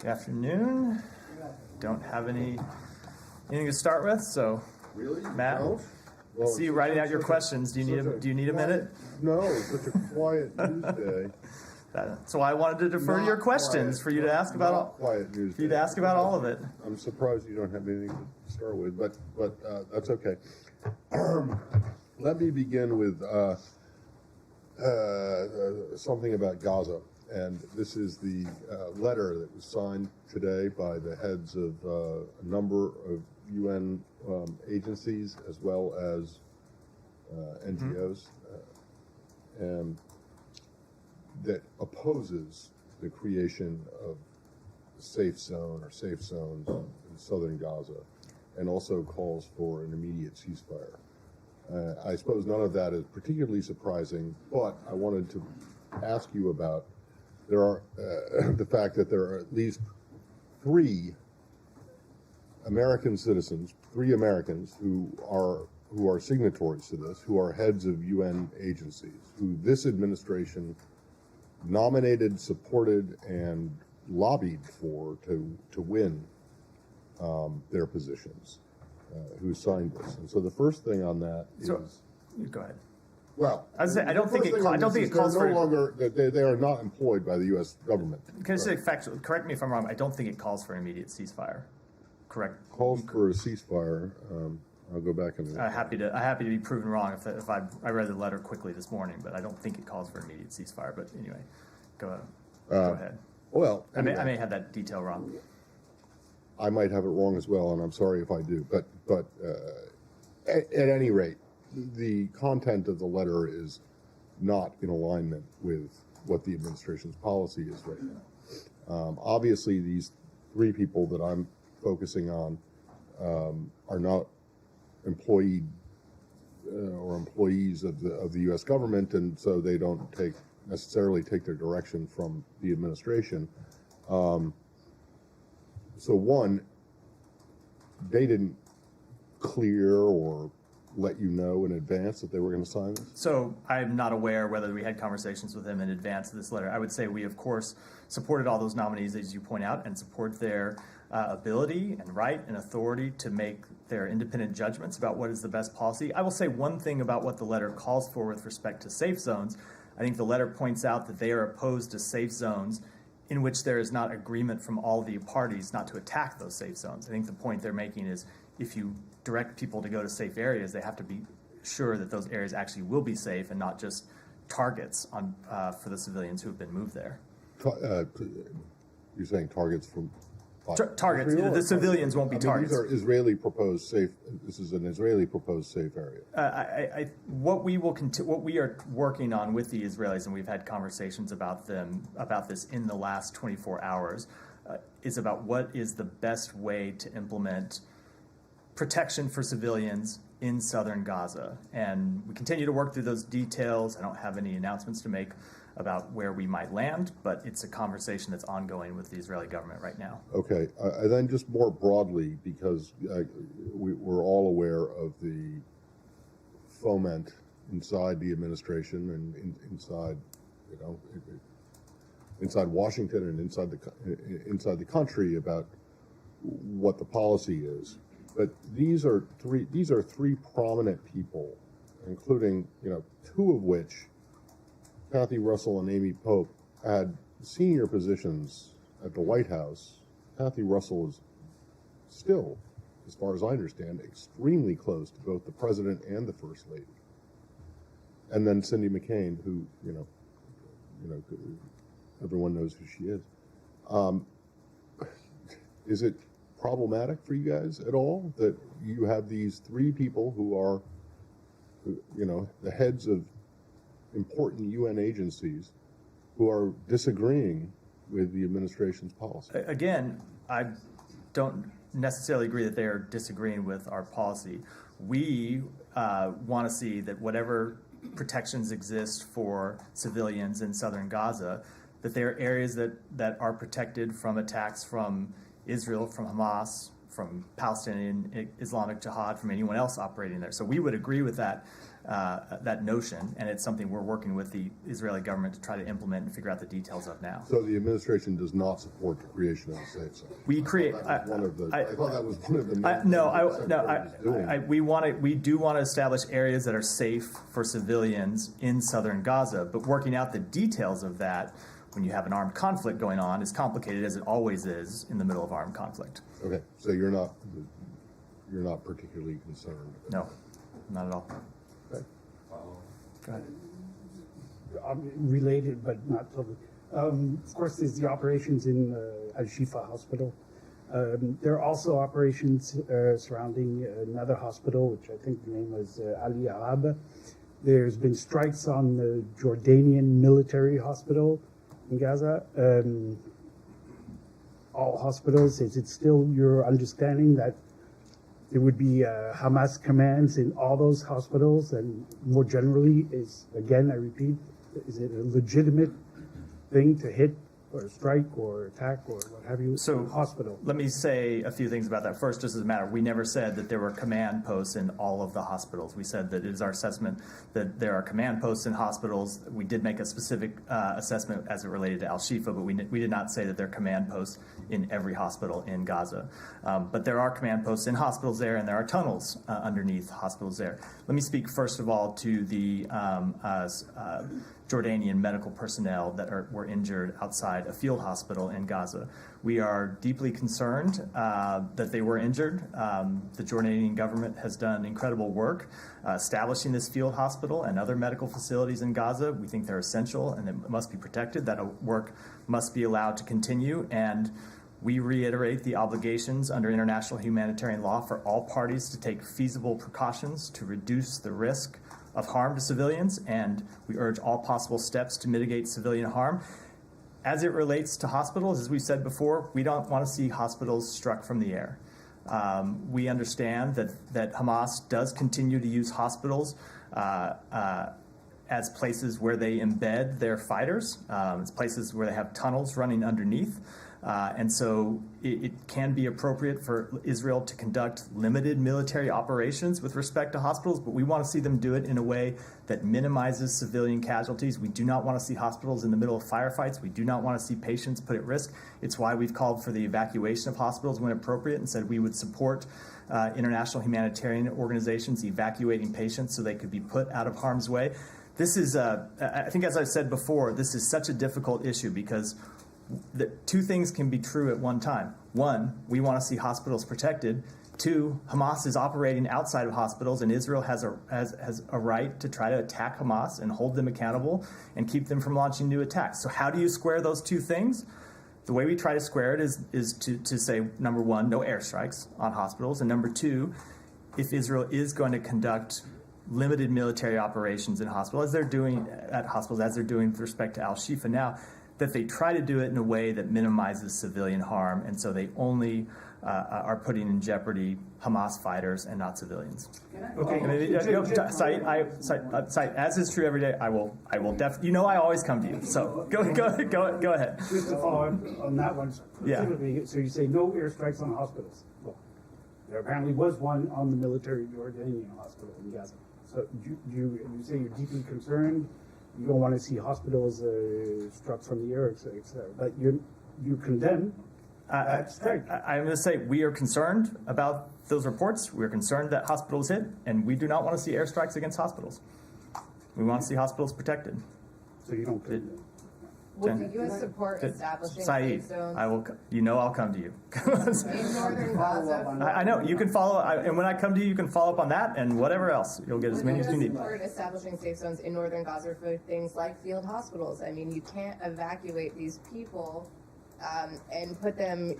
Good afternoon. Don't have anything to start with, so Really? Matt, No? I see you writing out your questions. Do you need a minute? No, it's such a quiet news day. That's why I wanted to defer to your questions for you to ask about all. Quiet news For you day. to ask about all of it. I'm surprised you don't have anything to start with, but that's okay. Let me begin with something about Gaza. And this is the letter that was signed today by the heads of a number of UN agencies as well as NGOs, and that opposes the creation of a safe zone or safe zones in southern Gaza, and also calls for an immediate ceasefire. I suppose none of that is particularly surprising, but I wanted to ask you about the fact that there are at least three American citizens, three Americans who are signatories to this, who are heads of UN agencies, who this administration nominated, supported, and lobbied for to win their positions, who signed this. And so the first thing on that is... Go ahead. Well, I don't think it calls for. No longer, they are not employed by the U.S. government. Can I say factually? Correct me if I'm wrong. I don't think it calls for an immediate ceasefire. Correct. Calls for a ceasefire. I'll go back and. I'm happy to be proven wrong if I read the letter quickly this morning, but I don't think it calls for an immediate ceasefire. But anyway, go ahead. Well, anyway, I may have that detail wrong. I might have it wrong as well, and I'm sorry if I do. But at any rate, the content of the letter is not in alignment with what the administration's policy is right now. Obviously, these three people that I'm focusing on are not employees of the U.S. government, and so they don't necessarily take their direction from the administration. So one, they didn't clear or let you know in advance that they were going to sign this? So I'm not aware whether we had conversations with them in advance of this letter. I would say we, of course, supported all those nominees, as you point out, and support their ability and right and authority to make their independent judgments about what is the best policy. I will say one thing about what the letter calls for with respect to safe zones. I think the letter points out that they are opposed to safe zones in which there is not agreement from all the parties not to attack those safe zones. I think the point they're making is if you direct people to go to safe areas, they have to be sure that those areas actually will be safe and not just targets for the civilians who have been moved there. You're saying targets from... Targets. The civilians won't be targets. These are Israeli proposed safe... This is an Israeli proposed safe area. What we are working on with the Israelis, and we've had conversations about this in the last 24 hours, is about what is the best way to implement protection for civilians in southern Gaza. And we continue to work through those details. I don't have any announcements to make about where we might land, but it's a conversation that's ongoing with the Israeli government right now. Okay. Then just more broadly, because we're all aware of the foment inside the administration and inside Washington and inside the country about what the policy is. But these are three prominent people, including two of which, Kathy Russell and Amy Pope, had senior positions at the White House. Kathy Russell is still, as far as I understand, extremely close to both the president and the first lady. And then Cindy McCain, who everyone knows who she is. Is it problematic for you guys at all that you have these three people who are, the heads of important UN agencies who are disagreeing with the administration's policy? Again, I don't necessarily agree that they are disagreeing with our policy. We want to see that whatever protections exist for civilians in southern Gaza, that there are areas that are protected from attacks from Israel, from Hamas, from Palestinian Islamic Jihad, from anyone else operating there. So we would agree with that. that notion, and it's something we're working with the Israeli government to try to implement and figure out the details of now. So the administration does not support the creation of a safe zone. We create. I thought that was one of the main we do want to establish areas that are safe for civilians in southern Gaza, but working out the details of that when you have an armed conflict going on is complicated, as it always is in the middle of armed conflict. Okay, so you're not particularly concerned. No, not at all. Okay. Go ahead. Related, but not totally. Of course, there's the operations in Al-Shifa Hospital. There are also operations surrounding another hospital, which I think the name was Ali Arab. There's been strikes on the Jordanian military hospital in Gaza. All hospitals, is it still your understanding that there would be Hamas commands in all those hospitals? And more generally, again, I repeat, is it a legitimate thing to hit or strike or attack or what have you in a hospital? Let me say a few things about that. First, just as a matter, we never said that there were command posts in all of the hospitals. We said that it is our assessment that there are command posts in hospitals. We did make a specific assessment as it related to Al-Shifa, but we did not say that there are command posts in every hospital in Gaza. But there are command posts in hospitals there, and there are tunnels underneath hospitals there. Let me speak first of all to the Jordanian medical personnel that were injured outside a field hospital in Gaza. We are deeply concerned that they were injured. The Jordanian government has done incredible work establishing this field hospital and other medical facilities in Gaza. We think they're essential and it must be protected. That work must be allowed to continue, and we reiterate the obligations under international humanitarian law for all parties to take feasible precautions to reduce the risk of harm to civilians, and we urge all possible steps to mitigate civilian harm. As it relates to hospitals, as we said before, we don't want to see hospitals struck from the air. We understand that Hamas does continue to use hospitals as places where they embed their fighters. It's places where they have tunnels running underneath. And so it can be appropriate for Israel to conduct limited military operations with respect to hospitals, but we want to see them do it in a way that minimizes civilian casualties. We do not want to see hospitals in the middle of firefights. We do not want to see patients put at risk. It's why we've called for the evacuation of hospitals when appropriate and said we would support international humanitarian organizations evacuating patients so they could be put out of harm's way. This is, I think as I've said before, this is such a difficult issue because two things can be true at one time. One, we want to see hospitals protected. Two, Hamas is operating outside of hospitals, and Israel has a right to try to attack Hamas and hold them accountable and keep them from launching new attacks. So how do you square those two things? The way we try to square it is to say, number one, no airstrikes on hospitals, and number two, if Israel is going to conduct limited military operations in hospitals, as they're doing with respect to Al-Shifa now, that they try to do it in a way that minimizes civilian harm, and so they only are putting in jeopardy Hamas fighters and not civilians. Okay. Said, as is true every day, I will definitely. I always come to you. So go ahead. Just to follow up on that one specifically, so you say no airstrikes on hospitals. Well, there apparently was one on the military Jordanian hospital in Gaza. So you say you're deeply concerned. You don't want to see hospitals struck from the air, etc. But you condemn that strike. I'm going to say we are concerned about those reports. We're concerned that hospitals hit, and we do not want to see airstrikes against hospitals. We want to see hospitals protected. So you don't condemn. Would the U.S. support establishing Saeed, safe zones? I will. I'll come to you. In northern Gaza? I know you can follow, and when I come to you, you can follow up on that and whatever else. You'll get as many as you need. Support establishing safe zones in northern Gaza for things like field hospitals. I mean, you can't evacuate these people and put them,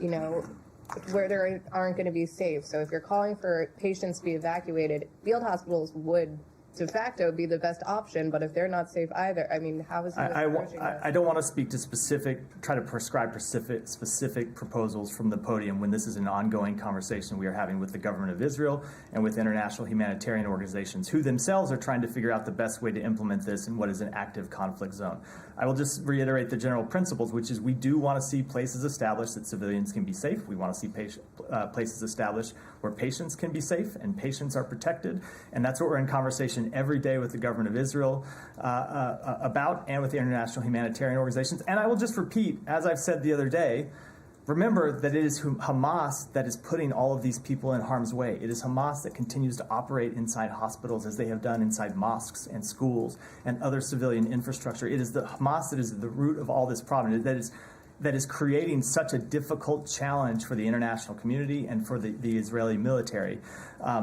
where they aren't going to be safe. So if you're calling for patients to be evacuated, field hospitals would de facto be the best option, but if they're not safe either, I mean, how is it I don't want to speak to try to prescribe specific proposals from the podium when this is an ongoing conversation we are having with the government of Israel and with international humanitarian organizations who themselves are trying to figure out the best way to implement this in what is an active conflict zone. I will just reiterate the general principles, which is we do want to see places established that civilians can be safe. We want to see places established where patients can be safe and patients are protected, and that's what we're in conversation conversation every day with the government of Israel about, and with the international humanitarian organizations. And I will just repeat, as I've said the other day, remember that it is Hamas that is putting all of these people in harm's way. It is Hamas that continues to operate inside hospitals, as they have done inside mosques and schools and other civilian infrastructure. It is the Hamas that is the root of all this problem, that is creating such a difficult challenge for the international community and for the Israeli military.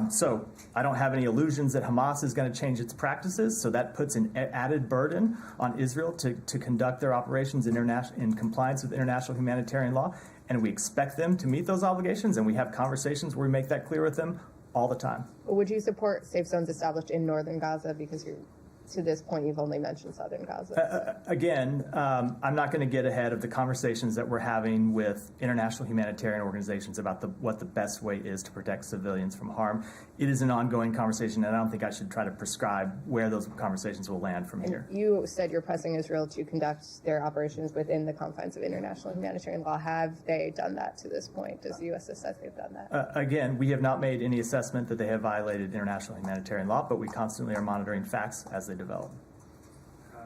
So I don't have any illusions that Hamas is going to change its practices, so that puts an added burden on Israel to conduct their operations in compliance with international humanitarian law. And we expect them to meet those obligations, and we have conversations where we make that clear with them all the time. Would you support safe zones established in northern Gaza? Because to this point, you've only mentioned southern Gaza. Again, I'm not going to get ahead of the conversations that we're having with international humanitarian organizations about what the best way is to protect civilians from harm. It is an ongoing conversation, and I don't think I should try to prescribe where those conversations will land from here. You said you're pressing Israel to conduct their operations within the confines of international humanitarian law. Have they done that to this point? Does the U.S. assess they've done that? Again, we have not made any assessment that they have violated international humanitarian law, but we constantly are monitoring facts as they develop.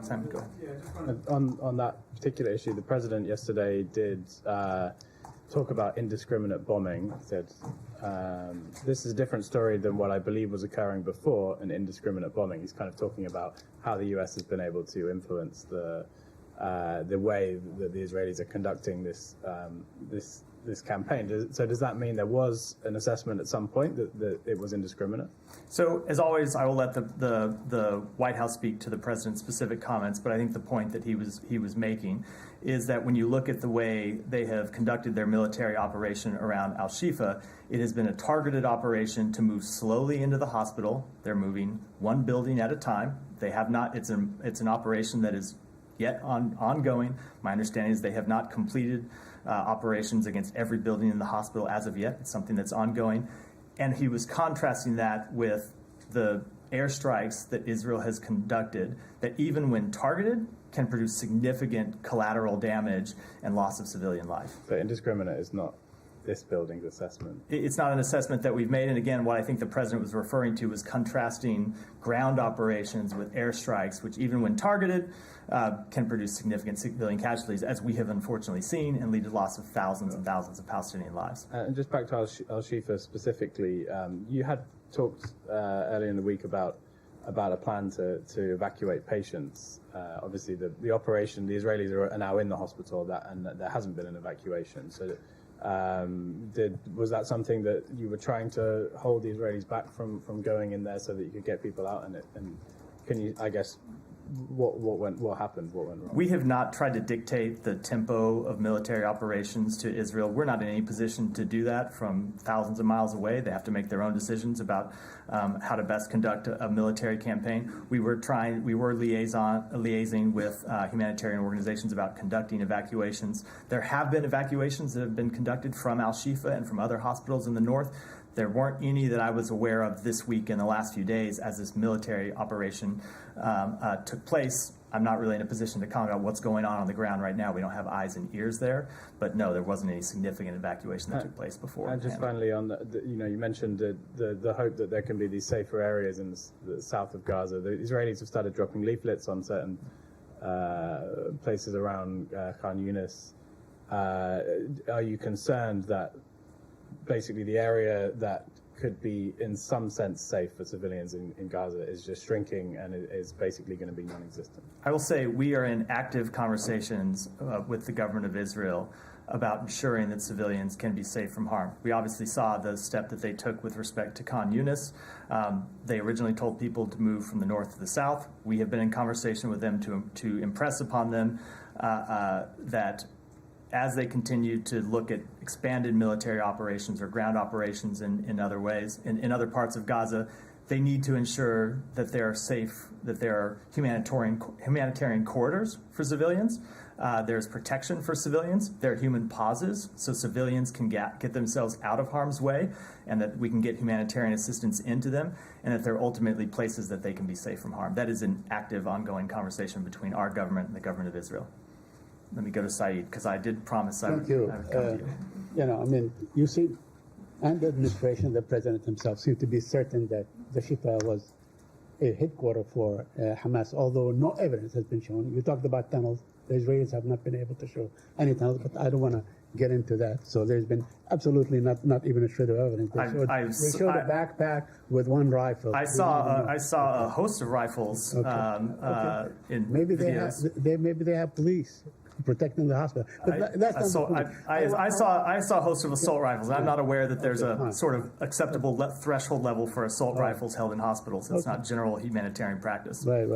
Sam, go ahead. On that particular issue, the president yesterday did talk about indiscriminate bombing. He said, this is a different story than what I believe was occurring before an indiscriminate bombing. He's kind of talking about how the U.S. has been able to influence the way that the Israelis are conducting this campaign. So does that mean there was an assessment at some point that it was indiscriminate? So, as always, I will let the White House speak to the president's specific comments, but I think the point that he was making is that when you look at the way they have conducted their military operation around Al-Shifa, it has been a targeted operation to move slowly into the hospital. They're moving one building at a time. They have not. It's an operation that is yet ongoing. My understanding is they have not completed operations against every building in the hospital as of yet. It's something that's ongoing. And he was contrasting that with the airstrikes that Israel has conducted that, even when targeted, can produce significant collateral damage and loss of civilian life. So indiscriminate is not this building's assessment. It's not an assessment that we've made. And again, what I think the president was referring to was contrasting ground operations with airstrikes, which, even when targeted, can produce significant civilian casualties, as we have unfortunately seen, and lead to loss of thousands and thousands of Palestinian lives. And just back to Al-Shifa specifically, you had talked earlier in the week about a plan to evacuate patients. Obviously, the operation, the Israelis are now in the hospital, and there hasn't been an evacuation. So, was that something that you were trying to hold the Israelis back from going in there so that you could get people out? And can you, I guess, what happened? What went wrong? We have not tried to dictate the tempo of military operations to Israel. We're not in any position to do that from thousands of miles away. They have to make their own decisions about how to best conduct a military campaign. We were liaising with humanitarian organizations about conducting evacuations. There have been evacuations that have been conducted from Al-Shifa and from other hospitals in the north. There weren't any that I was aware of this week in the last few days as this military operation took place. I'm not really in a position to comment on what's going on the ground right now. We don't have eyes and ears there. But no, there wasn't any significant evacuation that took place before. And just finally, on you mentioned the hope that there can be these safer areas in the south of Gaza. The Israelis have started dropping leaflets on certain places around Khan Yunis. Are you concerned that basically the area that could be in some sense safe for civilians in Gaza is just shrinking and is basically going to be non-existent? I will say we are in active conversations with the government of Israel about ensuring that civilians can be safe from harm. We obviously saw the step that they took with respect to Khan Yunis. They originally told people to move from the north to the south. We have been in conversation with them to impress upon them that as they continue to look at expanded military operations or ground operations in other ways, in other parts of Gaza, they need to ensure that they are safe, that there are humanitarian corridors for civilians. There's protection for civilians. There are human pauses so civilians can get themselves out of harm's way, and that we can get humanitarian assistance into them, and that there are ultimately places that they can be safe from harm. That is an active, ongoing conversation between our government and the government of Israel. Let me go to Saeed, because I did promise I would come to you. You see, and the administration, the president himself, seemed to be certain that the Shifa was a headquarters for Hamas, although no evidence has been shown. You talked about tunnels. The Israelis have not been able to show any tunnels, but I don't want to get into that. So there's been absolutely not even a shred of evidence. They showed a backpack with one rifle. I saw a host of rifles in maybe videos. Maybe they have police protecting the hospital. But that's not the point. I saw a host of assault rifles. I'm not aware that there's a sort of acceptable threshold level for assault rifles held in hospitals. It's not general humanitarian practice. Right.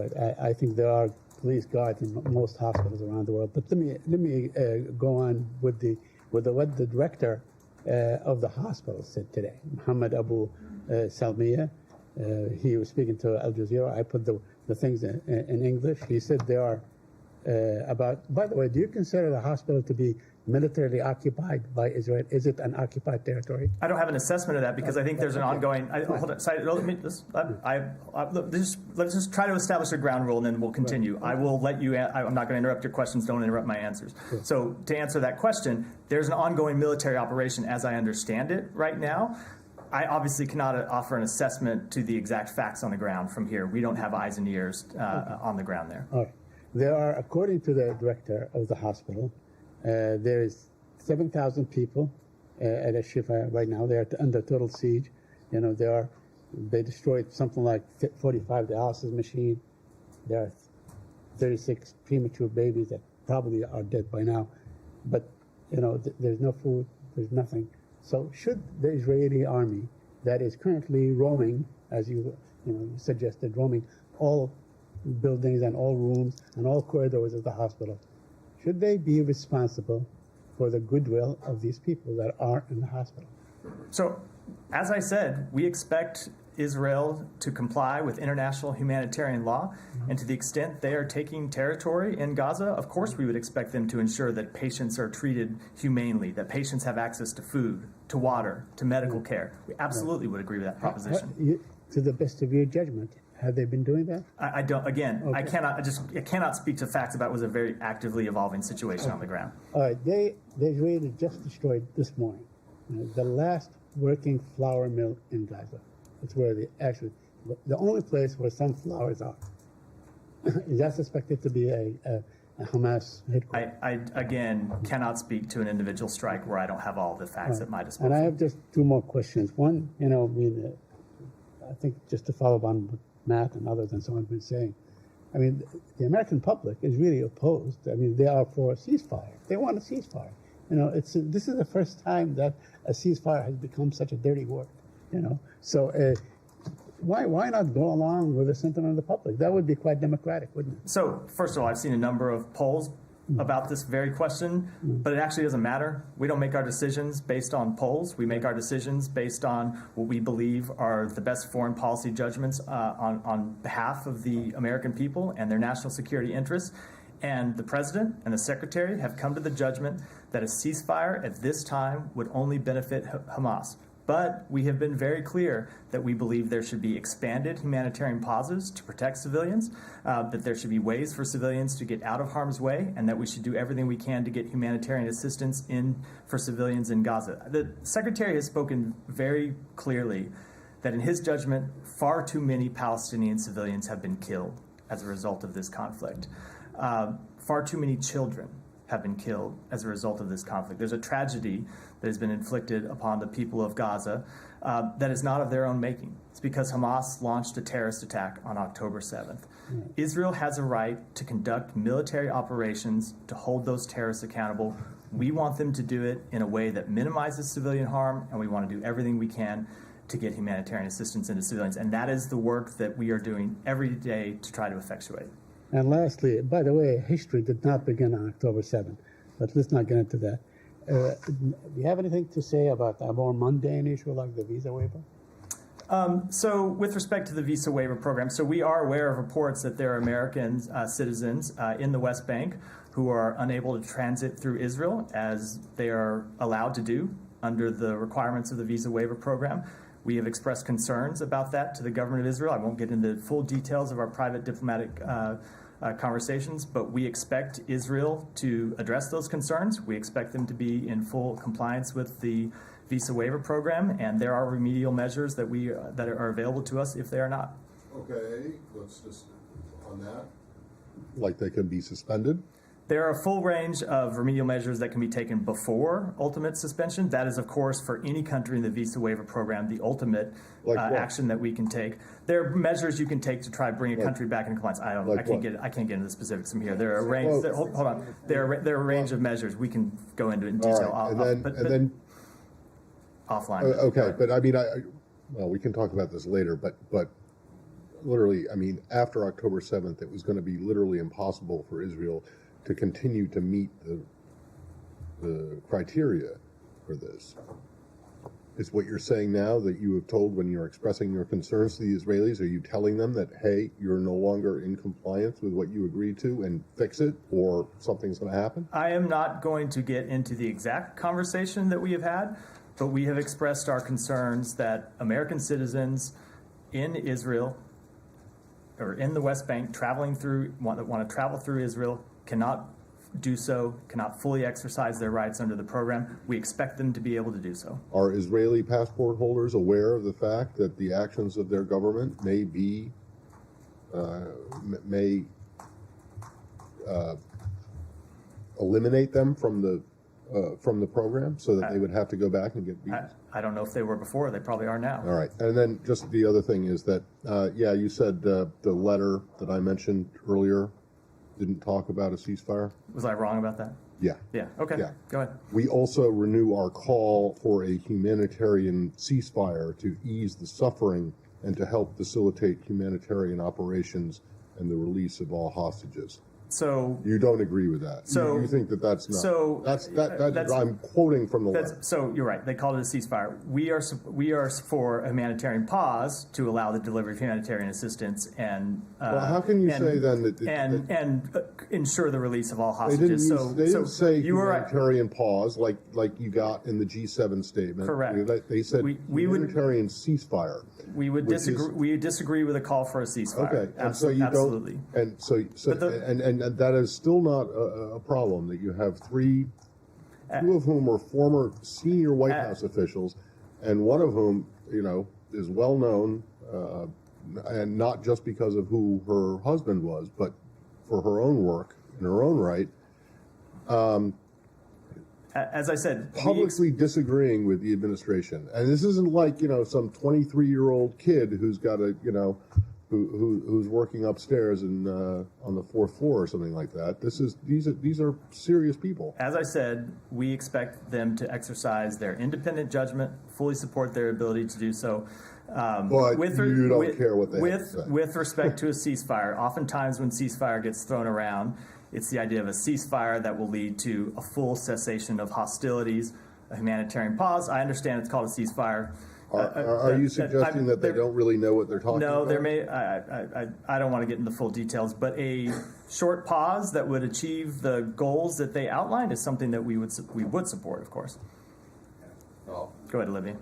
I think there are police guards in most hospitals around the world. But let me go on with what the director of the hospital said today, Mohammed Abu Salmiya. He was speaking to Al Jazeera. I put the things in English. He said there are by the way, do you consider the hospital to be militarily occupied by Israel? Is it an occupied territory? I don't have an assessment of that because I think there's an ongoing. Hold on, let's just try to establish a ground rule and then we'll continue. I will let you. I'm not going to interrupt your questions. Don't interrupt my answers. So to answer that question, there's an ongoing military operation as I understand it right now. I obviously cannot offer an assessment to the exact facts on the ground from here. We don't have eyes and ears on the ground there. All right. There are, according to the director of the hospital, there is 7,000 people at Shifa right now. They are under total siege. You know, they destroyed something like 45 dialysis machines. There are 36 premature babies that probably are dead by now. But, you know, there's no food, there's nothing. So should the Israeli army that is currently roaming, as you suggested, roaming all buildings and all rooms and all corridors of the hospital, should they be responsible for the goodwill of these people that are in the hospital? So, as I said, we expect Israel to comply with international humanitarian law, and to the extent they are taking territory in Gaza, of course we would expect them to ensure that patients are treated humanely, that patients have access to food, to water, to medical care. We absolutely would agree with that proposition. To the best of your judgment, have they been doing that? I don't. Again, okay. I cannot speak to facts about what was a very actively evolving situation on the ground. All right, the Israelis just destroyed this morning the last working flour mill in Gaza. It's where the only place where some flours are. Is that suspected to be a Hamas headquarters? I again cannot speak to an individual strike where I don't have all the facts at my disposal. And I have just two more questions. One, I think just to follow up on what Matt and others and so on have been saying, I mean, the American public is really opposed. I mean, they are for a ceasefire. They want a ceasefire. This is the first time that a ceasefire has become such a dirty word. So why not go along with the sentiment of the public? That would be quite democratic, wouldn't it? So first of all, I've seen a number of polls about this very question, but it actually doesn't matter. We don't make our decisions based on polls. We make our decisions based on what we believe are the best foreign policy judgments on behalf of the American people and their national security interests. And the president and the secretary have come to the judgment that a ceasefire at this time would only benefit Hamas. But we have been very clear that we believe there should be expanded humanitarian pauses to protect civilians, that there should be ways for civilians to get out of harm's way, and that we should do everything we can to get humanitarian assistance in for civilians in Gaza. The secretary has spoken very clearly that in his judgment, far too many Palestinian civilians have been killed as a result of this conflict. Far too many children have been killed as a result of this conflict. There's a tragedy that has been inflicted upon the people of Gaza that is not of their own making. It's because Hamas launched a terrorist attack on October 7th. Israel has a right to conduct military operations to hold those terrorists accountable. We want them to do it in a way that minimizes civilian harm, and we want to do everything we can to get humanitarian assistance into civilians. And that is the work that we are doing every day to try to effectuate. And lastly, by the way, history did not begin on October 7th, but let's not get into that. Do you have anything to say about a more mundane issue like the visa waiver? So with respect to the visa waiver program, so we are aware of reports that there are American citizens in the West Bank who are unable to transit through Israel as they are allowed to do under the requirements of the visa waiver program. We have expressed concerns about that to the government of Israel. I won't get into full details of our private diplomatic conversations, but we expect Israel to address those concerns. We expect them to be in full compliance with the visa waiver program, and there are remedial measures that are available to us if they are not. Okay, let's just, on that. Like they can be suspended? There are a full range of remedial measures that can be taken before ultimate suspension. That is, of course, for any country in the visa waiver program, the ultimate Like what? action that we can take. There are measures you can take to try to bring a country back into compliance. Like I can't what? get into the specifics from here. There are a range. Hold on. There are a range of measures we can go into in detail. All right, and then offline. okay, but I mean, well, we can talk about this later, but literally, I mean, after October 7th, it was going to be literally impossible for Israel to continue to meet the criteria for this. Is what you're saying now that you have told when you're expressing your concerns to the Israelis, are you telling them that, hey, you're no longer in compliance with what you agreed to and fix it, or something's going to happen? I am not going to get into the exact conversation that we have had, but we have expressed our concerns that American citizens in Israel or in the West Bank traveling through, want to travel through Israel, cannot do so, cannot fully exercise their rights under the program. We expect them to be able to do so. Are Israeli passport holders aware of the fact that the actions of their government may be, eliminate them from the program so that they would have to go back and get visas? I don't know if they were before. They probably are now. All right. And then just the other thing is that, you said the letter that I mentioned earlier didn't talk about a ceasefire? Was I wrong about that? Yeah. Yeah. Okay. Yeah. Go ahead. We also renew our call for a humanitarian ceasefire to ease the suffering and to help facilitate humanitarian operations and the release of all hostages. So You don't agree with that? So- you think that that's not? so, that's- I'm quoting from the letter. So you're right. They called it a ceasefire. We are for a humanitarian pause to allow the delivery of humanitarian assistance and Well, how can you say then that ensure the release of all they didn't, hostages? they didn't say you were right. humanitarian pause like you got in the G7 statement? Correct. They said We would- humanitarian ceasefire. We would which is- disagree. We disagree with a call for a ceasefire. Okay, and so you Absolutely. don't, and so and that is still not a problem that you have two of whom are former senior White House officials, and one of whom is well known, and not just because of who her husband was, but for her own work in her own right. As I said, Publicly disagreeing with the administration, and this isn't like some 23-year-old kid who's got a who's working upstairs and on the 4th floor or something like that. These are serious people. As I said, we expect them to exercise their independent judgment, fully support their ability to do so. But you don't care what they have to say. With respect to a ceasefire, oftentimes when ceasefire gets thrown around, it's the idea of a ceasefire that will lead to a full cessation of hostilities, a humanitarian pause. I understand it's called a ceasefire. Are you suggesting that they don't really know what they're talking about? No, there may. I don't want to get into full details, but a short pause that would achieve the goals that they outlined is something that we would support, of course. Oh. Go ahead, Olivia.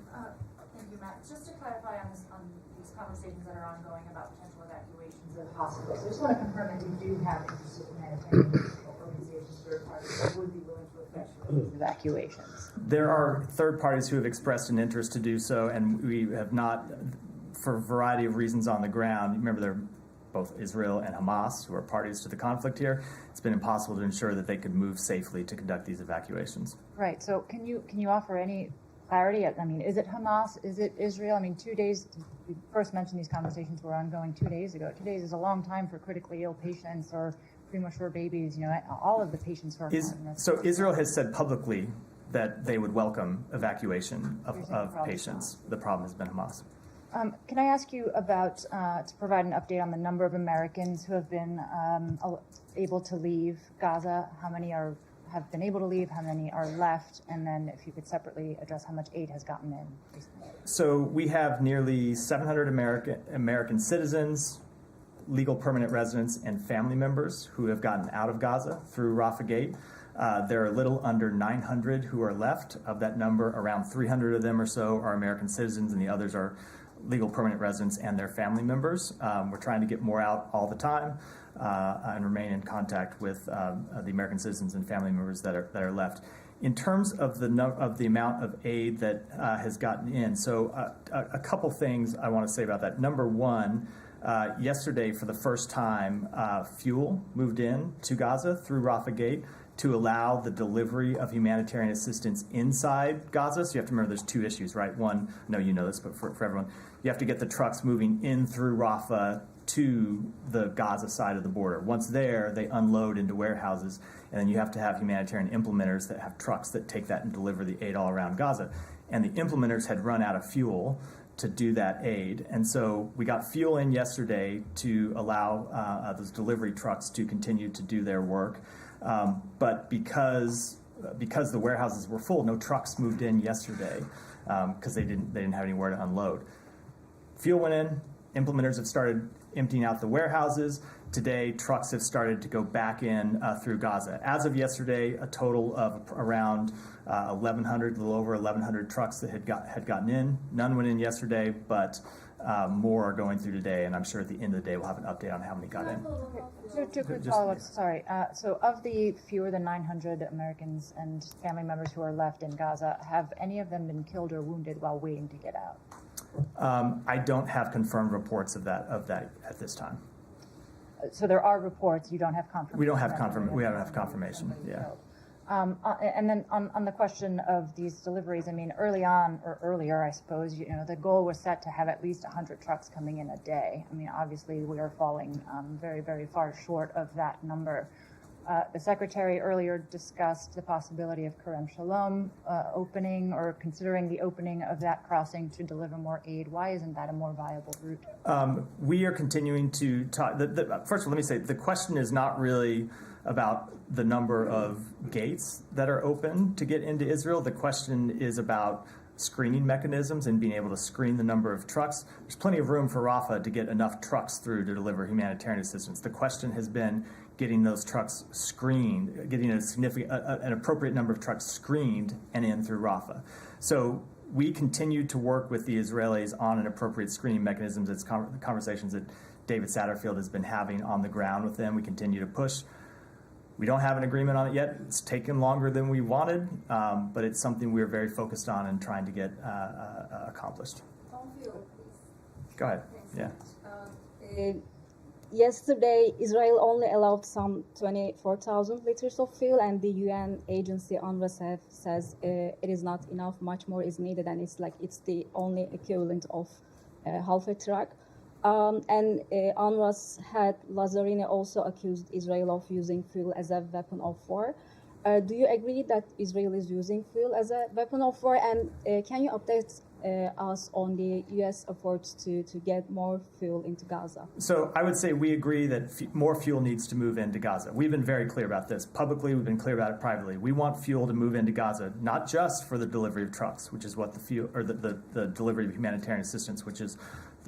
Thank you, Matt. Just to clarify on these conversations that are ongoing about potential evacuations of hospitals, I just want to confirm that you do have interested humanitarian organizations, third parties that would be willing to effectuate these evacuations. There are third parties who have expressed an interest to do so, and we have not, for a variety of reasons on the ground. Remember, they're both Israel and Hamas, who are parties to the conflict here. It's been impossible to ensure that they could move safely to conduct these evacuations. Right. So can you offer any clarity? I mean, is it Hamas? Is it Israel? I mean, 2 days. You first mentioned these conversations were ongoing 2 days ago. 2 days is a long time for critically ill patients or premature babies. All of the patients who are. So Israel has said publicly that they would welcome evacuation of patients. The problem has been Hamas. Can I ask you about, to provide an update on the number of Americans who have been able to leave Gaza? How many have been able to leave? How many are left? And then if you could separately address how much aid has gotten in recently. So we have nearly 700 American citizens, legal permanent residents, and family members who have gotten out of Gaza through Rafah Gate. There are a little under 900 who are left. Of that number, around 300 of them or so are American citizens, and the others are legal permanent residents and their family members. We're trying to get more out all the time and remain in contact with the American citizens and family members that are left. In terms of the amount of aid that has gotten in, so a couple things I want to say about that. Number one, Yesterday, for the first time, fuel moved in to Gaza through Rafah Gate to allow the delivery of humanitarian assistance inside Gaza. So you have to remember there's two issues, right? One, no, you know this, but for everyone, you have to get the trucks moving in through Rafah to the Gaza side of the border. Once there, they unload into warehouses, and then you have to have humanitarian implementers that have trucks that take that and deliver the aid all around Gaza. And the implementers had run out of fuel to do that aid. And so we got fuel in yesterday to allow those delivery trucks to continue to do their work. But because the warehouses were full, no trucks moved in yesterday because they didn't have anywhere to unload. Fuel went in. Implementers have started emptying out the warehouses. Today, trucks have started to go back in through Gaza. As of yesterday, a total of around 1,100, a little over 1,100 trucks that had gotten in. None went in yesterday, but more are going through today, and I'm sure at the end of the day we'll have an update on how many got in. Two quick follow-ups, sorry. So of the fewer than 900 Americans and family members who are left in Gaza, have any of them been killed or wounded while waiting to get out? I don't have confirmed reports of that at this time. So there are reports, you don't have confirmation? We don't have confirmation, yeah. And then on the question of these deliveries, I mean, early on, or earlier, I suppose, the goal was set to have at least 100 trucks coming in a day. I mean, obviously, we are falling very, very far short of that number. The Secretary earlier discussed the possibility of Kerem Shalom opening or considering the opening of that crossing to deliver more aid. Why isn't that a more viable route? We are continuing to talk. First of all, let me say, the question is not really about the number of gates that are open to get into Israel. The question is about screening mechanisms and being able to screen the number of trucks. There's plenty of room for Rafah to get enough trucks through to deliver humanitarian assistance. The question has been getting those trucks screened, getting an appropriate number of trucks screened and in through Rafah. So we continue to work with the Israelis on an appropriate screening mechanisms. It's conversations that David Satterfield has been having on the ground with them. We continue to push. We don't have an agreement on it yet. It's taken longer than we wanted, but it's something we're very focused on and trying to get accomplished. Go ahead. Yeah. Yesterday, Israel only allowed some 24,000 liters of fuel, and the UN agency UNRWA says it is not enough, much more is needed, and it's the only equivalent of half a truck. And UNRWA's head Lazzarini also accused Israel of using fuel as a weapon of war. Do you agree that Israel is using fuel as a weapon of war? And can you update us on the U.S. efforts to get more fuel into Gaza? So I would say we agree that more fuel needs to move into Gaza. We've been very clear about this. Publicly, we've been clear about it privately. We want fuel to move into Gaza, not just for the delivery of trucks, which is what the fuel, or the delivery of humanitarian assistance, which is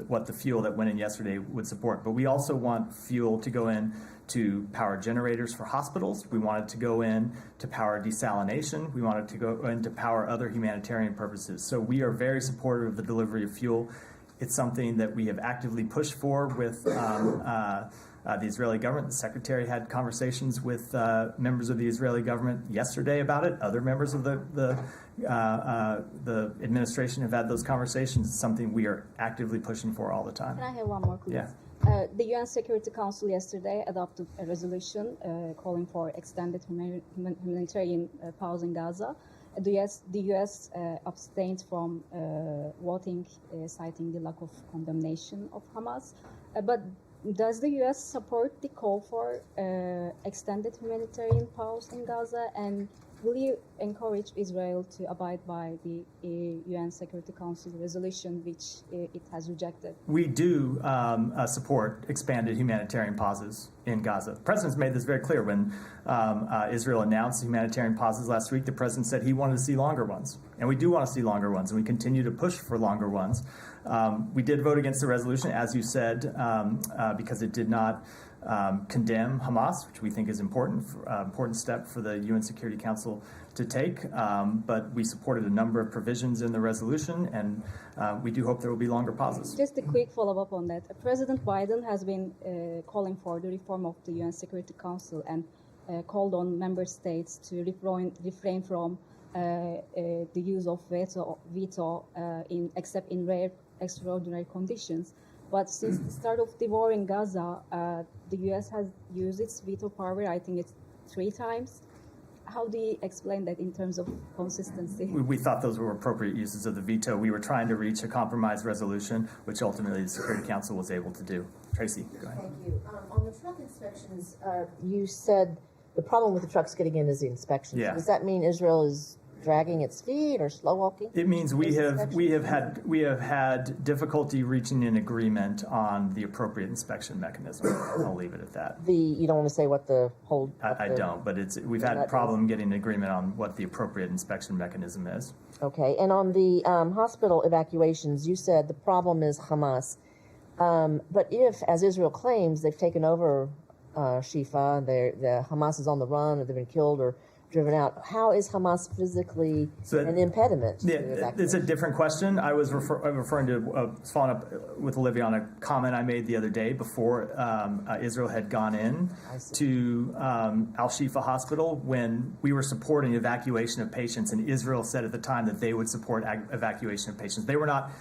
what the fuel that went in yesterday would support. But we also want fuel to go in to power generators for hospitals. We want it to go in to power desalination. We want it to go in to power other humanitarian purposes. So we are very supportive of the delivery of fuel. It's something that we have actively pushed for with the Israeli government. The Secretary had conversations with members of the Israeli government yesterday about it. Other members of the administration have had those conversations. It's something we are actively pushing for all the time. Can I have one more, please? Yeah. The UN Security Council yesterday adopted a resolution calling for extended humanitarian pause in Gaza. The US abstained from voting, citing the lack of condemnation of Hamas. But does the US support the call for extended humanitarian pause in Gaza? And will you encourage Israel to abide by the UN Security Council resolution, which it has rejected? We do support expanded humanitarian pauses in Gaza. The President's made this very clear. When Israel announced humanitarian pauses last week, the President said he wanted to see longer ones. And we do want to see longer ones, and we continue to push for longer ones. We did vote against the resolution, as you said, because it did not condemn Hamas, which we think is important step for the UN Security Council to take. But we supported a number of provisions in the resolution, and we do hope there will be longer pauses. Just a quick follow-up on that. President Biden has been calling for the reform of the UN Security Council and called on member states to refrain from the use of veto except in rare extraordinary conditions. But since the start of the war in Gaza, the U.S. has used its veto power, I think it's 3 times. How do you explain that in terms of consistency? We thought those were appropriate uses of the veto. We were trying to reach a compromise resolution, which ultimately the Security Council was able to do. Tracy, go ahead. Thank you. On the truck inspections, you said the problem with the trucks getting in is the inspections. Yeah. Does that mean Israel is dragging its feet or slow walking? It means we have had difficulty reaching an agreement on the appropriate inspection mechanism. I'll leave it at that. You don't want to say what the whole. I don't, but we've had a problem getting an agreement on what the appropriate inspection mechanism is. Okay, and on the hospital evacuations, you said the problem is Hamas. But if, as Israel claims, they've taken over Shifa, the Hamas is on the run, or they've been killed or driven out, how is Hamas physically an impediment to evacuation? It's a different question. I was referring to, following up with Olivia on a comment I made the other day before Israel had gone in to Al-Shifa Hospital when we were supporting evacuation of patients, and Israel said at the time that they would support evacuation of patients. They were not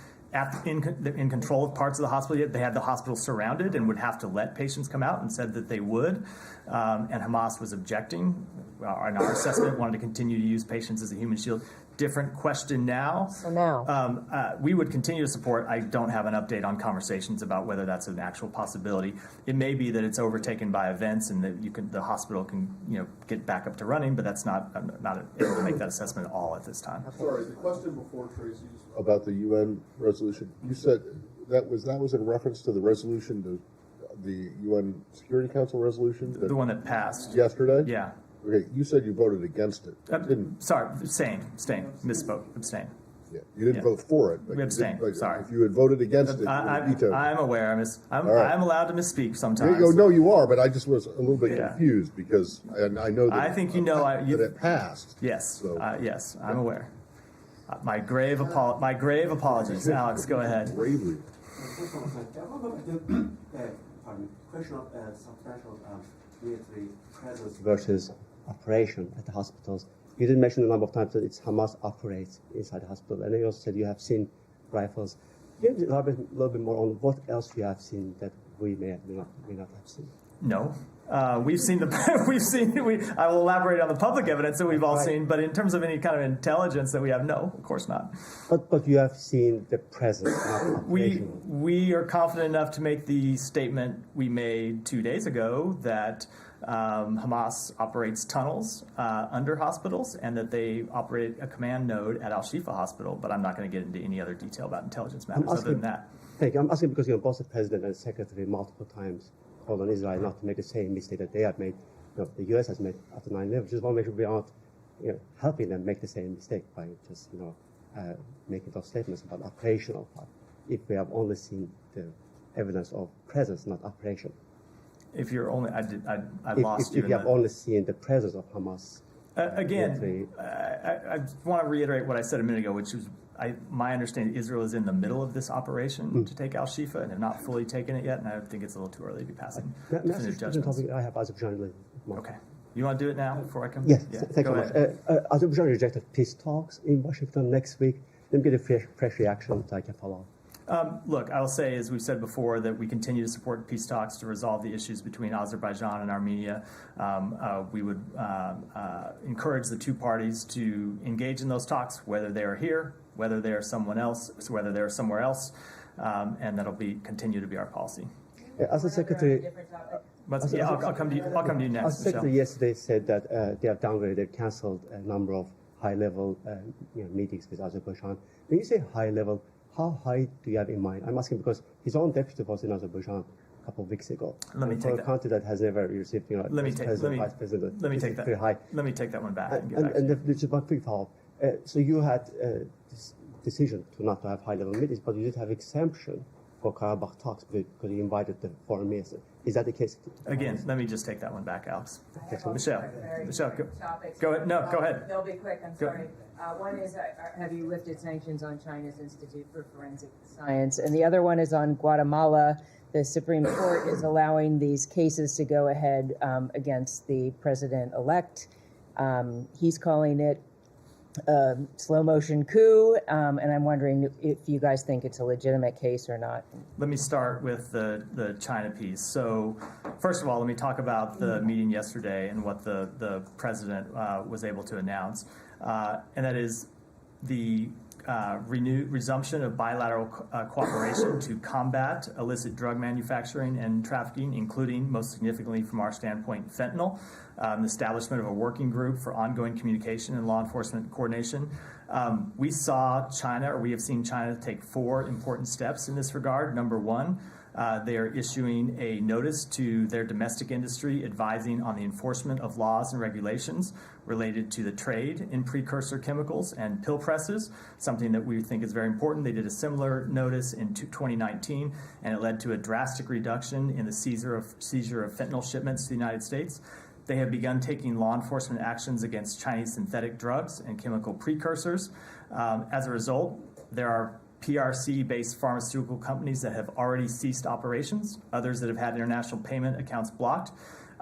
in control of parts of the hospital yet. They had the hospital surrounded and would have to let patients come out, and said that they would. And Hamas was objecting. In our assessment, wanted to continue to use patients as a human shield. Different question now. So now, we would continue to support. I don't have an update on conversations about whether that's an actual possibility. It may be that it's overtaken by events and that the hospital can get back up to running, but that's not able to make that assessment at all at this time. Sorry, the question before Tracy's about the UN resolution. You said that was in reference to the resolution, the UN Security Council resolution, the one that passed yesterday. Yeah. Okay, you said you voted against it. Sorry, abstain, misspoke, abstain. Yeah, you didn't vote for it. But we abstained. Sorry. If you had voted against it, I'm aware. I'm allowed to misspeak sometimes. There you go. No, you are, but I just was a little bit confused because I know that I think that it passed. Yes. So. Yes, I'm aware. My grave apologies. Alex, go ahead. Bravely. Question of substantial military presence versus operation at the hospitals. You did mention a number of times that it's Hamas operates inside the hospital, and you also said you have seen rifles. Can you elaborate a little bit more on what else you have seen that we may not have seen? No. We've seen I will elaborate on the public evidence that we've all seen, but in terms of any kind of intelligence that we have, no, of course not. But you have seen the presence, not operation. We are confident enough to make the statement we made 2 days ago that Hamas operates tunnels under hospitals and that they operate a command node at Al-Shifa Hospital, but I'm not going to get into any other detail about intelligence matters other than that. Thank you. I'm asking because both the president and the secretary multiple times called on Israel not to make the same mistake that they have made, the U.S. has made after 9/11. Just want to make sure we aren't helping them make the same mistake by just making those statements about operational part. If we have only seen the evidence of presence, not operation. If you're only, I lost you. If you have only seen the presence of Hamas. Again, I want to reiterate what I said a minute ago, which was my understanding Israel is in the middle of this operation to take Al-Shifa and have not fully taken it yet, and I think it's a little too early to be passing definitive judgments. I have Azerbaijan. Okay. You want to do it now before I come? Yes, thank you very much. Azerbaijan rejected peace talks in Washington next week. Let me get a fresh reaction that I can follow. Look, I will say, as we've said before, that we continue to support peace talks to resolve the issues between Azerbaijan and Armenia. We would encourage the two parties to engage in those talks, whether they are here, whether they are somewhere else, and that'll continue to be our policy. As a secretary, I'll come to you next. As secretary yesterday said that they have downgraded, canceled a number of high-level meetings with Azerbaijan. When you say high-level, how high do you have in mind? I'm asking because his own deputy was in Azerbaijan a couple of weeks ago. Let me take a country that has never received, Let me take that one back. And just one quick follow-up. So you had this decision not to have high-level meetings, but you did have exemption for Karabakh talks because you invited the foreign minister. Is that the case? Again, let me just take that one back, Alex. Michelle, go ahead. No, go ahead. They'll be quick. I'm sorry. One is, have you lifted sanctions on China's Institute for Forensic Science? And the other one is on Guatemala. The Supreme Court is allowing these cases to go ahead against the president-elect. He's calling it slow motion coup, and I'm wondering if you guys think it's a legitimate case or not. Let me start with the China piece. So, first of all, let me talk about the meeting yesterday and what the president was able to announce, and that is the resumption of bilateral cooperation to combat illicit drug manufacturing and trafficking, including, most significantly from our standpoint, fentanyl, the establishment of a working group for ongoing communication and law enforcement coordination. We have seen China take 4 important steps in this regard. Number one, they are issuing a notice to their domestic industry advising on the enforcement of laws and regulations related to the trade in precursor chemicals and pill presses, something that we think is very important. They did a similar notice in 2019, and it led to a drastic reduction in the seizure of fentanyl shipments to the United States. They have begun taking law enforcement actions against Chinese synthetic drugs and chemical precursors. As a result, there are PRC-based pharmaceutical companies that have already ceased operations, others that have had international payment accounts blocked.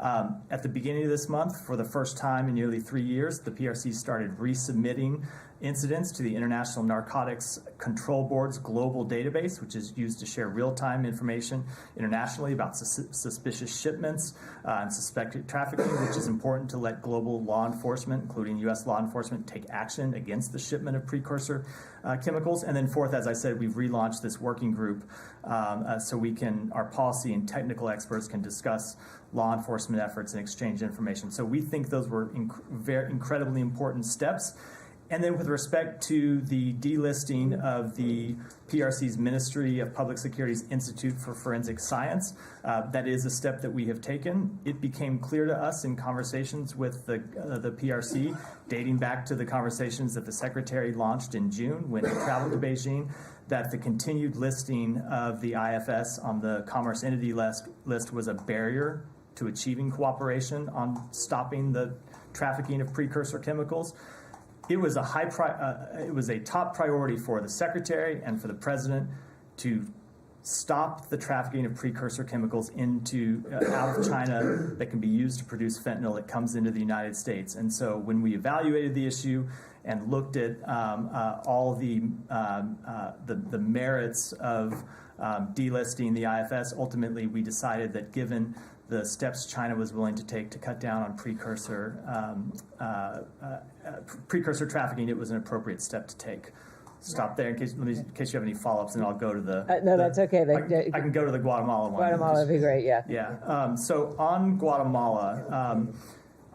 At the beginning of this month, for the first time in nearly 3 years, the PRC started resubmitting incidents to the International Narcotics Control Board's global database, which is used to share real-time information internationally about suspicious shipments and suspected trafficking, which is important to let global law enforcement, including U.S. law enforcement, take action against the shipment of precursor chemicals. And then fourth, as I said, we've relaunched this working group so our policy and technical experts can discuss law enforcement efforts and exchange information. So we think those were incredibly important steps. And then with respect to the delisting of the PRC's Ministry of Public Security's Institute for Forensic Science, that is a step that we have taken. It became clear to us in conversations with the PRC, dating back to the conversations that the Secretary launched in June when he traveled to Beijing, that the continued listing of the IFS on the Commerce Entity List was a barrier to achieving cooperation on stopping the trafficking of precursor chemicals. It was a top priority for the Secretary and for the President to stop the trafficking of precursor chemicals out of China that can be used to produce fentanyl that comes into the United States. And so when we evaluated the issue and looked at all the merits of delisting the IFS, ultimately we decided that given the steps China was willing to take to cut down on precursor trafficking, it was an appropriate step to take. Stop there in case you have any follow-ups, and I'll go to the... No, that's okay. I can go to the Guatemala one. Guatemala would be great, yeah. Yeah. So on Guatemala,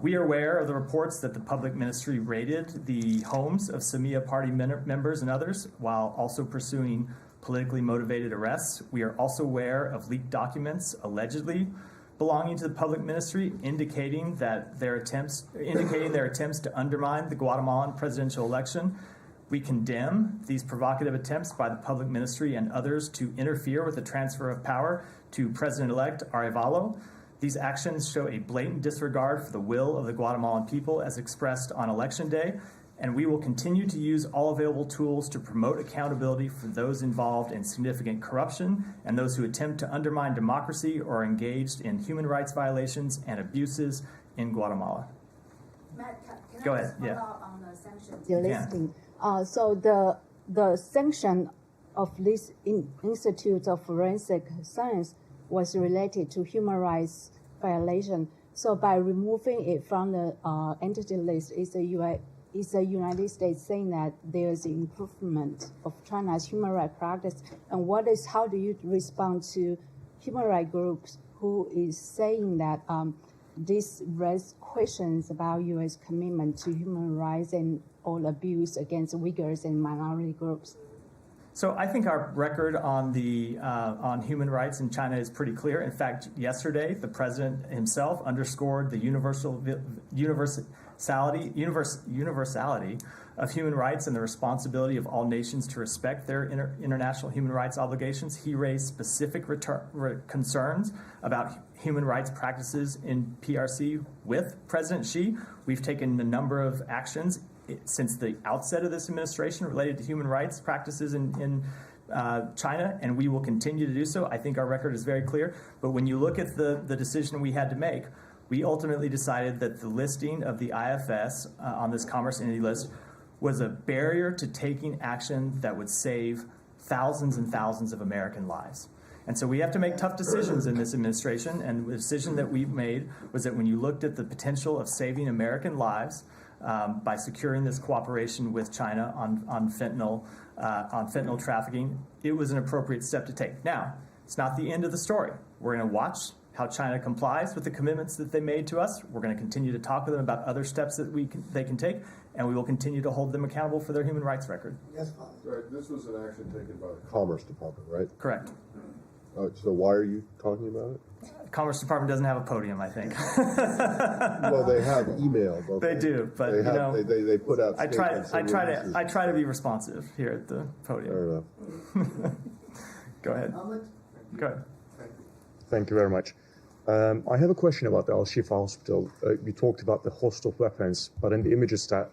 we are aware of the reports that the public ministry raided the homes of Semilla party members and others while also pursuing politically motivated arrests. We are also aware of leaked documents allegedly belonging to the public ministry, indicating their attempts to undermine the Guatemalan presidential election. We condemn these provocative attempts by the public ministry and others to interfere with the transfer of power to President-elect Arevalo. These actions show a blatant disregard for the will of the Guatemalan people as expressed on Election Day, and we will continue to use all available tools to promote accountability for those involved in significant corruption and those who attempt to undermine democracy or are engaged in human rights violations and abuses in Guatemala. Matt, can Go I ahead. follow Yeah. up on the sanctions? Delisting. So the sanction of this Institute of Forensic Science was related to human rights violation. So by removing it from the entity list, is the United States saying that there is improvement of China's human rights practice? And how do you respond to human rights groups who is saying that this raises questions about U.S. commitment to human rights and all abuse against Uyghurs and minority groups? So I think our record on human rights in China is pretty clear. In fact, yesterday the president himself underscored the universality of human rights and the responsibility of all nations to respect their international human rights obligations. He raised specific concerns about human rights practices in PRC with President Xi. We've taken a number of actions since the outset of this administration related to human rights practices in China, and we will continue to do so. I think our record is very clear. But when you look at the decision we had to make, we ultimately decided that the listing of the IFS on this Commerce Entity List was a barrier to taking action that would save thousands and thousands of American lives. And so we have to make tough decisions in this administration, and the decision that we've made was that when you looked at the potential of saving American lives by securing this cooperation with China on fentanyl trafficking, it was an appropriate step to take. Now, it's not the end of the story. We're going to watch how China complies with the commitments that they made to us. We're going to continue to talk to them about other steps that they can take, and we will continue to hold them accountable for their human rights record. Yes, right. This was an action taken by the Commerce Department, right? Correct. So why are you talking about it? Commerce Department doesn't have a podium, I think. Well, they have email. Don't they do, but they have, they put out. I try to be responsive here at the podium. Fair enough. Go ahead. Go ahead. Thank you very much. I have a question about the Al-Shifa Hospital. You talked about the host of weapons, but in the images that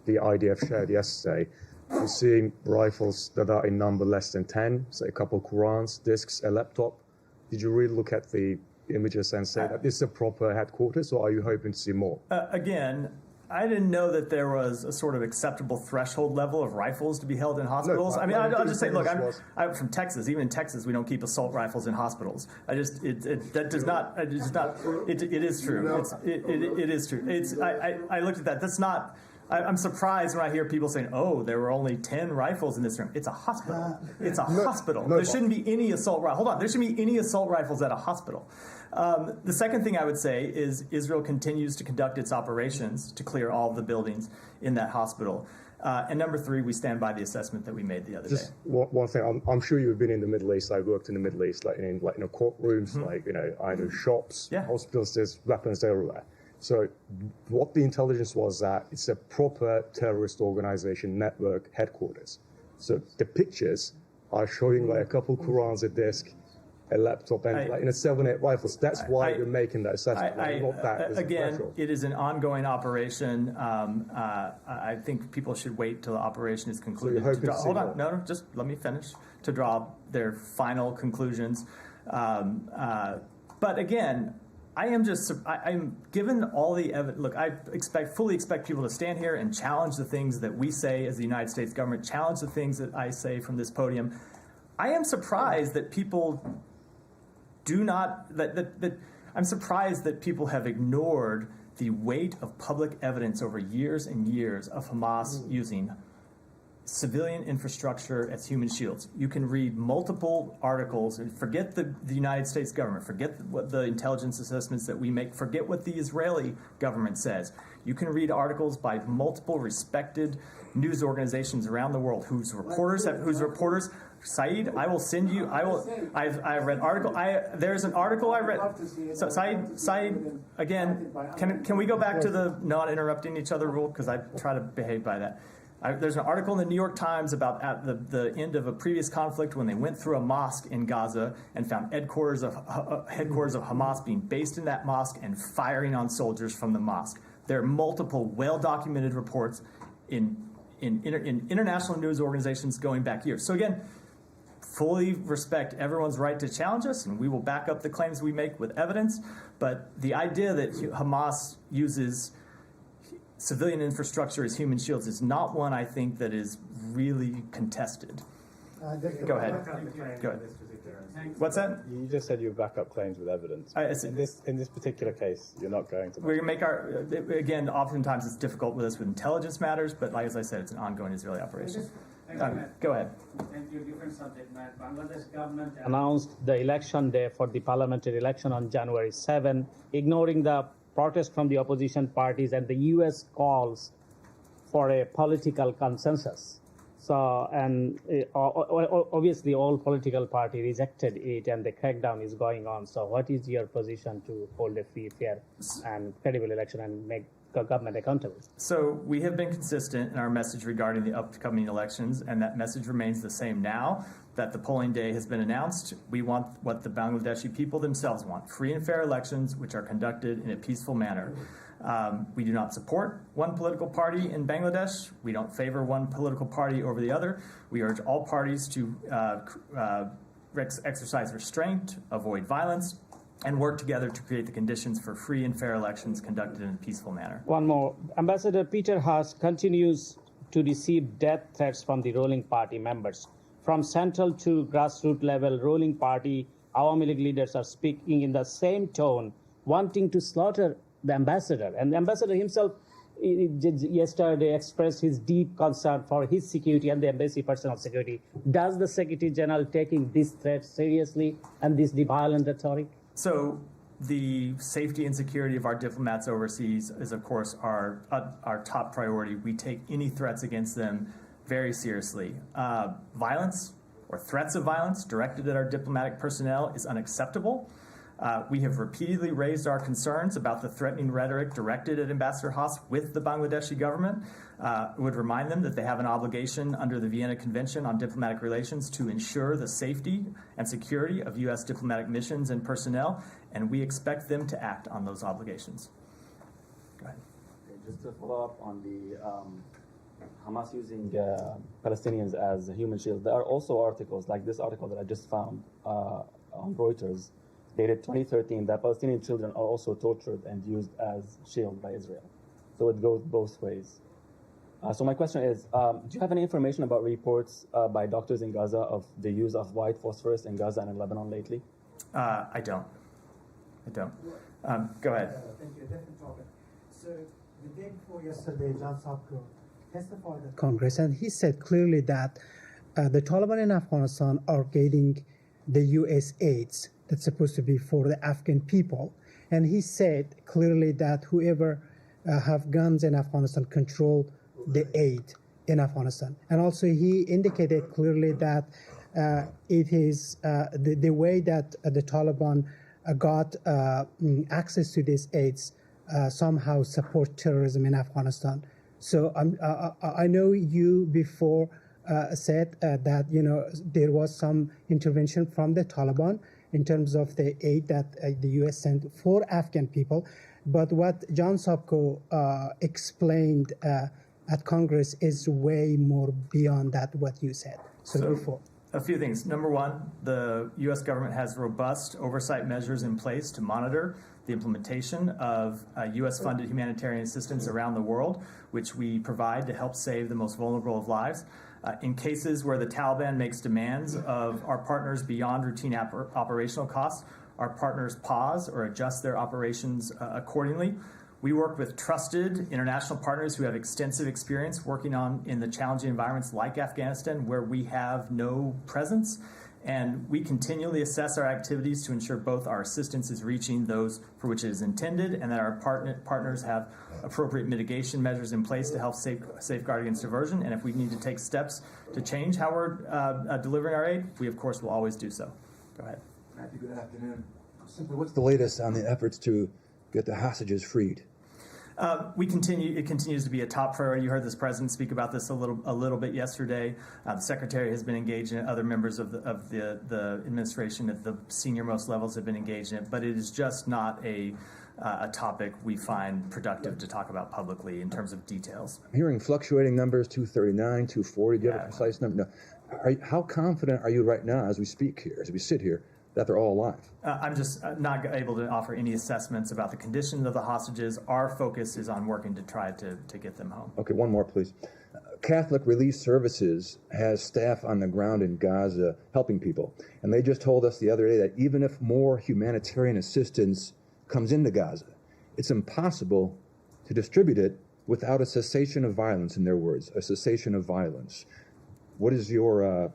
the IDF shared yesterday, we're seeing rifles that are in number less than 10, say a couple Qurans, discs, a laptop. Did you really look at the images and say that this is a proper headquarters, or are you hoping to see more? Again, I didn't know that there was a sort of acceptable threshold level of rifles to be held in hospitals. No, I'll just say, look, I'm from Texas. Even in Texas, we don't keep assault rifles in hospitals. It is true. It is true. I looked at that. That's not. I'm surprised when I hear people saying, "Oh, there were only 10 rifles in this room." It's a hospital. It's a hospital. There shouldn't be any assault rifles. Hold on. There shouldn't be any assault rifles at a hospital. The second thing I would say is Israel continues to conduct its operations to clear all of the buildings in that hospital. And number 3, we stand by the assessment that we made the other day. Just one thing. I'm sure you've been in the Middle East. I worked in the Middle East, like in courtrooms, either shops, hospitals. There's weapons everywhere. So what the intelligence was that it's a proper terrorist organization network headquarters. So the pictures are showing like a couple Qurans, a disc, a laptop, and a 7-8 rifles. That's why you're making that assessment. Again, it is an ongoing operation. I think people should wait till the operation is concluded. So hold on, no, just let me finish to draw their final conclusions. But again, I'm given all the evidence. Look, I fully expect people to stand here and challenge the things that we say as the United States government, challenge the things that I say from this podium. I am surprised that people do not, I'm surprised that people have ignored the weight of public evidence over years and years of Hamas using civilian infrastructure as human shields. You can read multiple articles and forget the United States government, forget what the intelligence assessments that we make, forget what the Israeli government says. You can read articles by multiple respected news organizations around the world whose reporters, Saeed, I will send you, I've read article, there's an article I read, so Saeed, again, can we go back to the not interrupting each other rule, because I try to behave by that. There's an article in the New York Times about at the end of a previous conflict when they went through a mosque in Gaza and found headquarters of Hamas being based in that mosque and firing on soldiers from the mosque. There are multiple well-documented reports in international news organizations going back years. So again, fully respect everyone's right to challenge us, and we will back up the claims we make with evidence. But the idea that Hamas uses civilian infrastructure as human shields is not one I think that is really contested. Go ahead. Go ahead. What's that? You just said you back up claims with evidence. In this particular case, you're not going to. We're going to make again, oftentimes it's difficult with us with intelligence matters, but like as I said, it's an ongoing Israeli operation. Go ahead. Thank you. Different subject, Matt. Bangladesh government announced the election day for the parliamentary election on January 7, ignoring the protest from the opposition parties and the U.S. calls for a political consensus. So, and obviously all political parties rejected it, and the crackdown is going on. So what is your position to hold a free, fair, and credible election and make the government accountable? So we have been consistent in our message regarding the upcoming elections, and that message remains the same now that the polling day has been announced. We want what the Bangladeshi people themselves want, free and fair elections which are conducted in a peaceful manner. We do not support one political party in Bangladesh. We don't favor one political party over the other. We urge all parties to exercise restraint, avoid violence, and work together to create the conditions for free and fair elections conducted in a peaceful manner. One more. Ambassador Peter Haas continues to receive death threats from the ruling party members. From central to grassroots level, ruling party Awami League leaders are speaking in the same tone, wanting to slaughter the ambassador. And the ambassador himself yesterday expressed his deep concern for his security and the embassy personal security. Does the Secretary General taking this threat seriously and this violent rhetoric? So the safety and security of our diplomats overseas is, of course, our top priority. We take any threats against them very seriously. Violence or threats of violence directed at our diplomatic personnel is unacceptable. We have repeatedly raised our concerns about the threatening rhetoric directed at Ambassador Haas with the Bangladeshi government. Would remind them that they have an obligation under the Vienna Convention on Diplomatic Relations to ensure the safety and security of U.S. diplomatic missions and personnel, and we expect them to act on those obligations. Go ahead. Just to follow up on the Hamas using Palestinians as human shields, there are also articles like this article that I just found on Reuters, dated 2013, that Palestinian children are also tortured and used as shield by Israel. So it goes both ways. So my question is, do you have any information about reports by doctors in Gaza of the use of white phosphorus in Gaza and in Lebanon lately? I don't. Go ahead. Thank you. A different topic. So the day before yesterday, John Sopko testified at Congress, and he said clearly that the Taliban in Afghanistan are getting the U.S. aids that's supposed to be for the Afghan people. And he said clearly that whoever have guns in Afghanistan control the aid in Afghanistan. And also he indicated clearly that it is the way that the Taliban got access to these aids somehow support terrorism in Afghanistan. So I know you before said that there was some intervention from the Taliban in terms of the aid that the U.S. sent for Afghan people. But what John Sopko explained at Congress is way more beyond that what you said. So before. A few things. Number one, the U.S. government has robust oversight measures in place to monitor the implementation of U.S.-funded humanitarian assistance around the world, which we provide to help save the most vulnerable of lives. In cases where the Taliban makes demands of our partners beyond routine operational costs, our partners pause or adjust their operations accordingly. We work with trusted international partners who have extensive experience working in the challenging environments like Afghanistan, where we have no presence. And we continually assess our activities to ensure both our assistance is reaching those for which it is intended and that our partners have appropriate mitigation measures in place to help safeguard against diversion. And if we need to take steps to change how we're delivering our aid, we, of course, will always do so. Go ahead. Matthew, good afternoon. Simply, what's the latest on the efforts to get the hostages freed? It continues to be a top priority. You heard this president speak about this a little bit yesterday. The secretary has been engaged in it. Other members of the administration at the senior most levels have been engaged in it. But it is just not a topic we find productive to talk about publicly in terms of details. I'm hearing fluctuating numbers: 239, 240. Do you have a precise number? No. How confident are you right now, as we speak here, as we sit here, that they're all alive? I'm just not able to offer any assessments about the condition of the hostages. Our focus is on working to try to get them home. Okay, one more, please. Catholic Relief Services has staff on the ground in Gaza helping people. And they just told us the other day that even if more humanitarian assistance comes into Gaza, it's impossible to distribute it without a cessation of violence, in their words, a cessation of violence. What is your...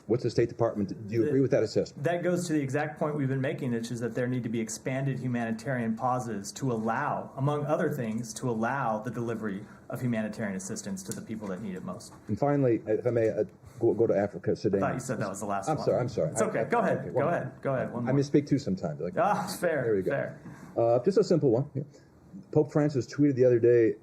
What's the State Department? Do you agree with that assessment? That goes to the exact point we've been making, which is that there need to be expanded humanitarian pauses to allow, among other things, to allow the delivery of humanitarian assistance to the people that need it most. And finally, if I may, go to Africa, Sudan. I thought you said that was the last one. I'm sorry. It's okay. Go ahead. Go ahead. One more. I misspeak too sometimes. Fair. There we go. Fair. Just a simple one. Pope Francis tweeted the other day,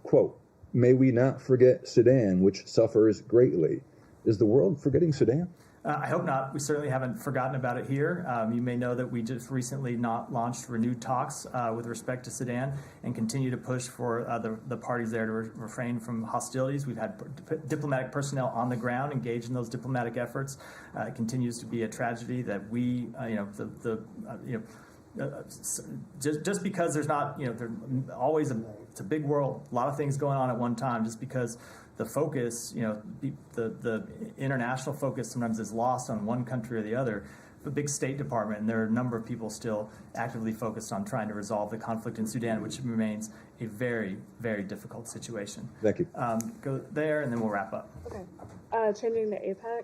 quote, "May we not forget Sudan, which suffers greatly." Is the world forgetting Sudan? I hope not. We certainly haven't forgotten about it here. You may know that we just recently launched renewed talks with respect to Sudan and continue to push for the parties there to refrain from hostilities. We've had diplomatic personnel on the ground engaged in those diplomatic efforts. It continues to be a tragedy that we, just because there's not, there's always it's a big world, a lot of things going on at one time. Just because the focus, the international focus sometimes is lost on one country or the other. The big State Department, and there are a number of people still actively focused on trying to resolve the conflict in Sudan, which remains a very, very difficult situation. Thank you. Go there, and then we'll wrap up. Okay. Changing to APEC.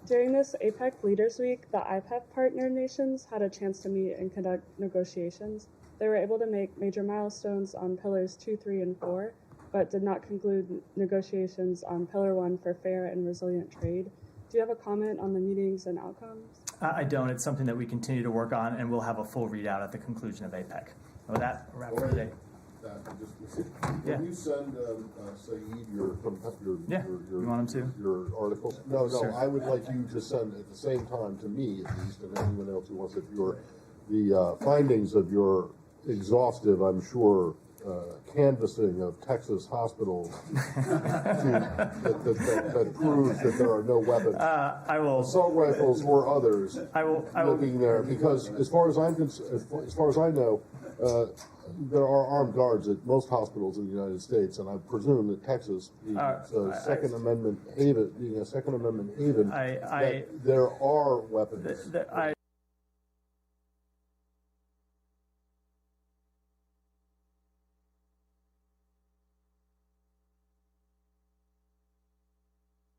During this APEC Leaders Week, the IPEF partner nations had a chance to meet and conduct negotiations. They were able to make major milestones on pillars 2, 3, and 4, but did not conclude negotiations on pillar 1 for fair and resilient trade. Do you have a comment on the meetings and outcomes? I don't. It's something that we continue to work on, and we'll have a full readout at the conclusion of APEC. With that, we'll wrap for today. Can you send Saeed your you want him to? Your articles? No, Sure. I would like you to send at the same time to me, at least, and anyone else who wants it, the findings of your exhaustive, I'm sure, canvassing of Texas hospitals that proves that there are no weapons, assault rifles or others, looking there. Because as far as I know, there are armed guards at most hospitals in the United States, and I presume that Texas, being a Second Amendment haven, that there are weapons.